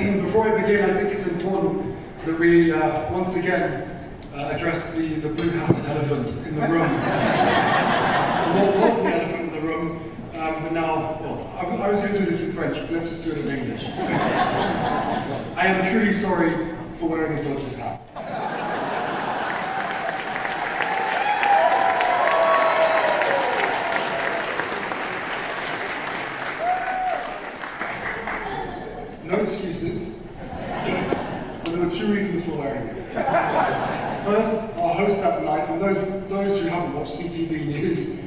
Before I begin, I think it's important that we once again address the blue-hatted elephant in the room. What was the elephant in the room? But now, well, I was going to do this in French, but let's just do it in English. I am truly sorry for wearing a Dodgers hat. No excuses, but there were 2 reasons for wearing it. First, our host that night, and those who haven't watched CTV News,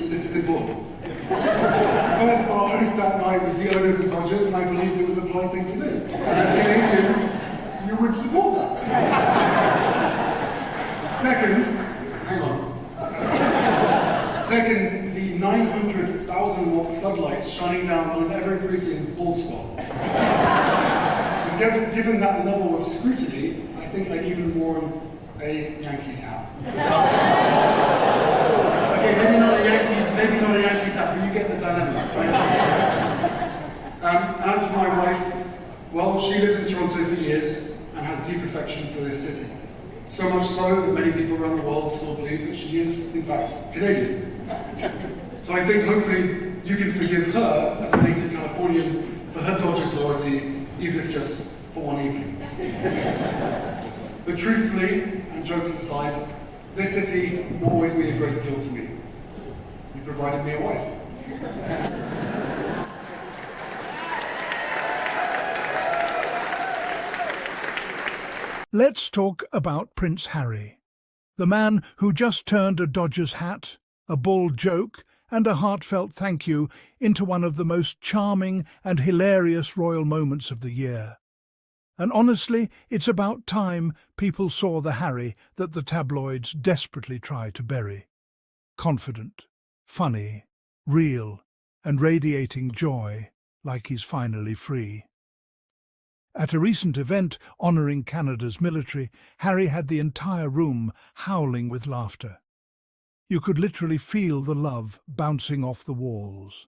this is important. First, our host that night was the owner of the Dodgers, and I believed it was a polite thing to do. And as Canadians, you would support that. Second, hang on. Second, the 900,000 watt floodlights shining down on an ever-increasing bald spot. And given that level of scrutiny, I think I'd even worn a Yankees hat. Okay, maybe not a Yankees hat, but you get the dilemma, right? As for my wife, well, she lived in Toronto for years and has deep affection for this city. So much so that many people around the world still believe that she is, in fact, Canadian. So I think hopefully you can forgive her, as a native Californian, for her Dodgers loyalty, even if just for one evening. But truthfully, and jokes aside, this city will always mean a great deal to me. You provided me a wife. Let's talk about Prince Harry, the man who just turned a Dodgers hat, a bald joke, and a heartfelt thank you into one of the most charming and hilarious royal moments of the year. And honestly, it's about time people saw the Harry that the tabloids desperately try to bury. Confident, funny, real, and radiating joy, like he's finally free. At a recent event honouring Canada's military, Harry had the entire room howling with laughter. You could literally feel the love bouncing off the walls.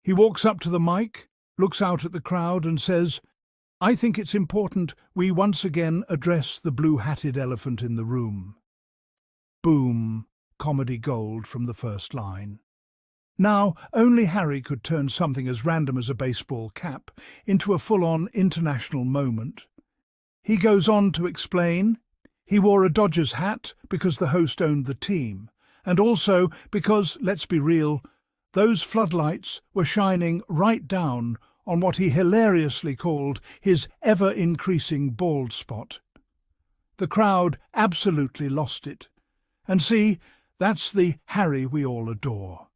He walks up to the mic, looks out at the crowd and says, "I think it's important we once again address the blue-hatted elephant in the room." Boom, comedy gold from the first line. Now, only Harry could turn something as random as a baseball cap into a full-on international moment. He goes on to explain he wore a Dodgers hat because the host owned the team, and also because, let's be real, those floodlights were shining right down on what he hilariously called his ever-increasing bald spot. The crowd absolutely lost it. And see, that's the Harry we all adore.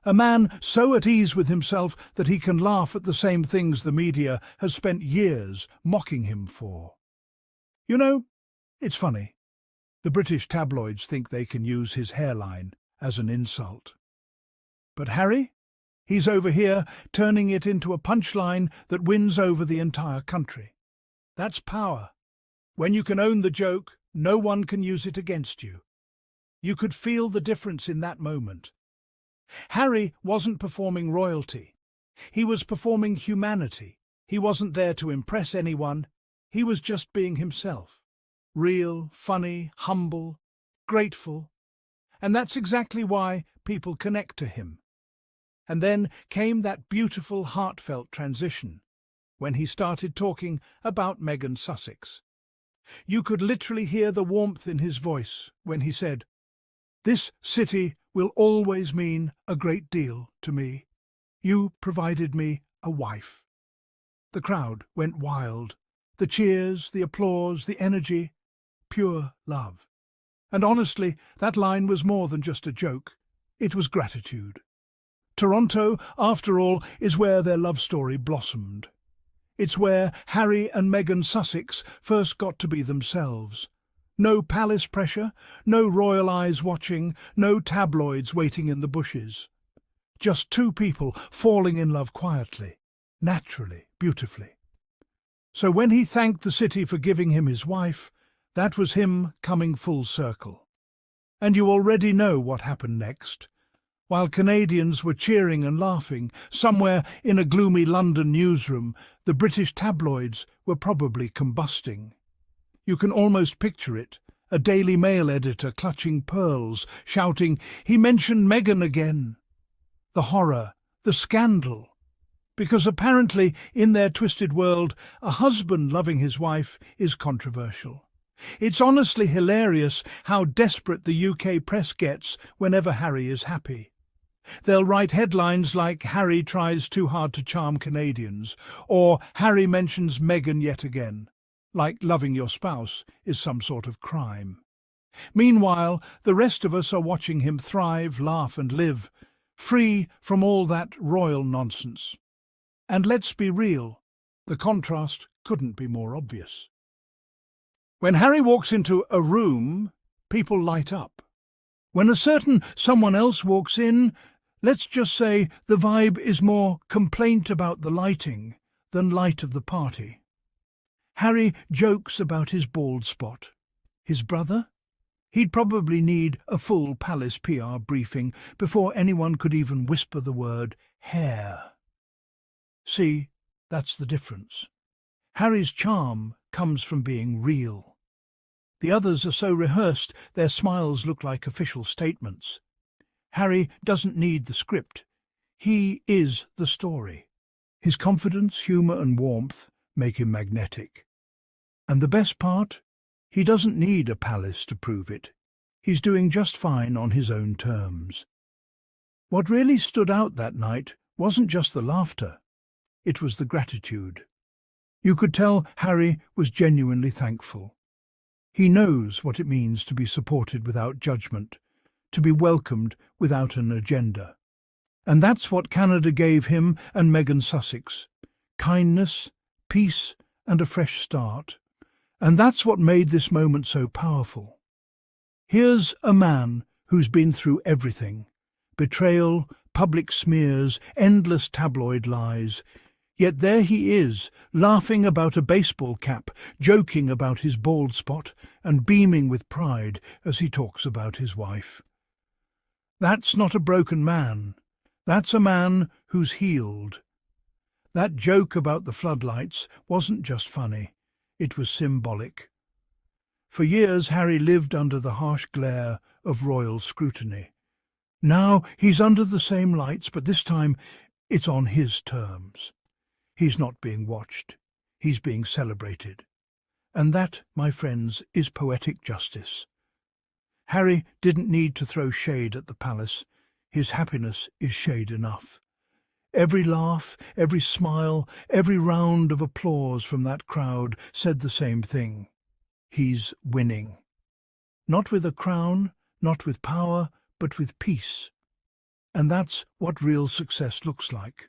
A man so at ease with himself that he can laugh at the same things the media has spent years mocking him for. You know, it's funny. The British tabloids think they can use his hairline as an insult. But Harry? He's over here turning it into a punchline that wins over the entire country. That's power. When you can own the joke, no one can use it against you. You could feel the difference in that moment. Harry wasn't performing royalty. He was performing humanity. He wasn't there to impress anyone. He was just being himself. Real, funny, humble, grateful. And that's exactly why people connect to him. And then came that beautiful, heartfelt transition, when he started talking about Meghan Sussex. You could literally hear the warmth in his voice when he said, "This city will always mean a great deal to me. You provided me a wife." The crowd went wild. The cheers, the applause, the energy, pure love. And honestly, that line was more than just a joke. It was gratitude. Toronto, after all, is where their love story blossomed. It's where Harry and Meghan Sussex first got to be themselves. No palace pressure, no royal eyes watching, no tabloids waiting in the bushes. Just 2 people falling in love quietly, naturally, beautifully. So when he thanked the city for giving him his wife, that was him coming full circle. And you already know what happened next. While Canadians were cheering and laughing, somewhere in a gloomy London newsroom, the British tabloids were probably combusting. You can almost picture it, a Daily Mail editor clutching pearls, shouting, "He mentioned Meghan again!" The horror, the scandal. Because apparently, in their twisted world, a husband loving his wife is controversial. It's honestly hilarious how desperate the UK press gets whenever Harry is happy. They'll write headlines like "Harry tries too hard to charm Canadians," or "Harry mentions Meghan yet again," like loving your spouse is some sort of crime. Meanwhile, the rest of us are watching him thrive, laugh and live, free from all that royal nonsense. And let's be real, the contrast couldn't be more obvious. When Harry walks into a room, people light up. When a certain someone else walks in, let's just say the vibe is more complaint about the lighting than light of the party. Harry jokes about his bald spot. His brother? He'd probably need a full palace PR briefing before anyone could even whisper the word hair. See, that's the difference. Harry's charm comes from being real. The others are so rehearsed, their smiles look like official statements. Harry doesn't need the script. He is the story. His confidence, humour and warmth make him magnetic. And the best part? He doesn't need a palace to prove it. He's doing just fine on his own terms. What really stood out that night wasn't just the laughter. It was the gratitude. You could tell Harry was genuinely thankful. He knows what it means to be supported without judgment, to be welcomed without an agenda. And that's what Canada gave him and Meghan Sussex. Kindness, peace and a fresh start. And that's what made this moment so powerful. Here's a man who's been through everything. Betrayal, public smears, endless tabloid lies. Yet there he is, laughing about a baseball cap, joking about his bald spot, and beaming with pride as he talks about his wife. That's not a broken man. That's a man who's healed. That joke about the floodlights wasn't just funny. It was symbolic. For years Harry lived under the harsh glare of royal scrutiny. Now he's under the same lights, but this time it's on his terms. He's not being watched. He's being celebrated. And that, my friends, is poetic justice. Harry didn't need to throw shade at the palace. His happiness is shade enough. Every laugh, every smile, every round of applause from that crowd said the same thing. He's winning. Not with a crown, not with power, but with peace. And that's what real success looks like.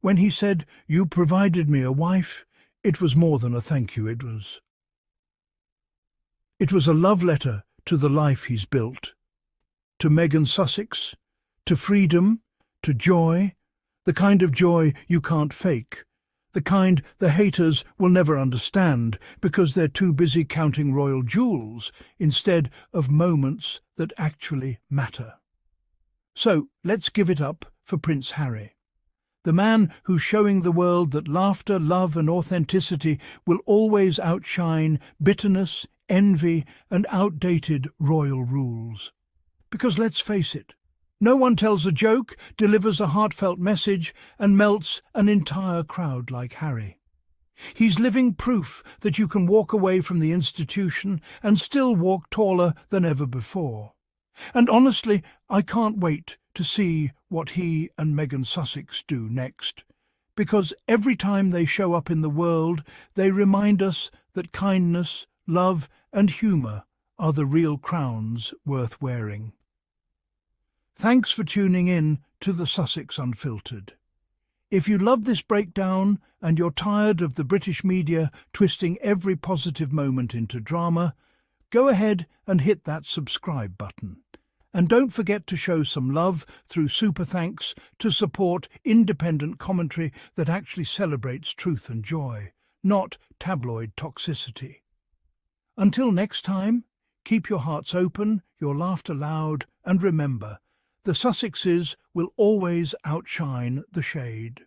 When he said, "You provided me a wife," it was more than a thank you. It was a love letter to the life he's built. To Meghan Sussex, to freedom, to joy, the kind of joy you can't fake, the kind the haters will never understand because they're too busy counting royal jewels instead of moments that actually matter. So let's give it up for Prince Harry, the man who's showing the world that laughter, love and authenticity will always outshine bitterness, envy and outdated royal rules. Because let's face it, no one tells a joke, delivers a heartfelt message and melts an entire crowd like Harry. He's living proof that you can walk away from the institution and still walk taller than ever before. And honestly, I can't wait to see what he and Meghan Sussex do next, because every time they show up in the world, they remind us that kindness, love and humour are the real crowns worth wearing. Thanks for tuning in to the Sussex Unfiltered. If you love this breakdown and you're tired of the British media twisting every positive moment into drama, go ahead and hit that subscribe button. And don't forget to show some love through super thanks to support independent commentary that actually celebrates truth and joy, not tabloid toxicity. Until next time, keep your hearts open, your laughter loud, and remember, The Sussexes will always outshine the shade.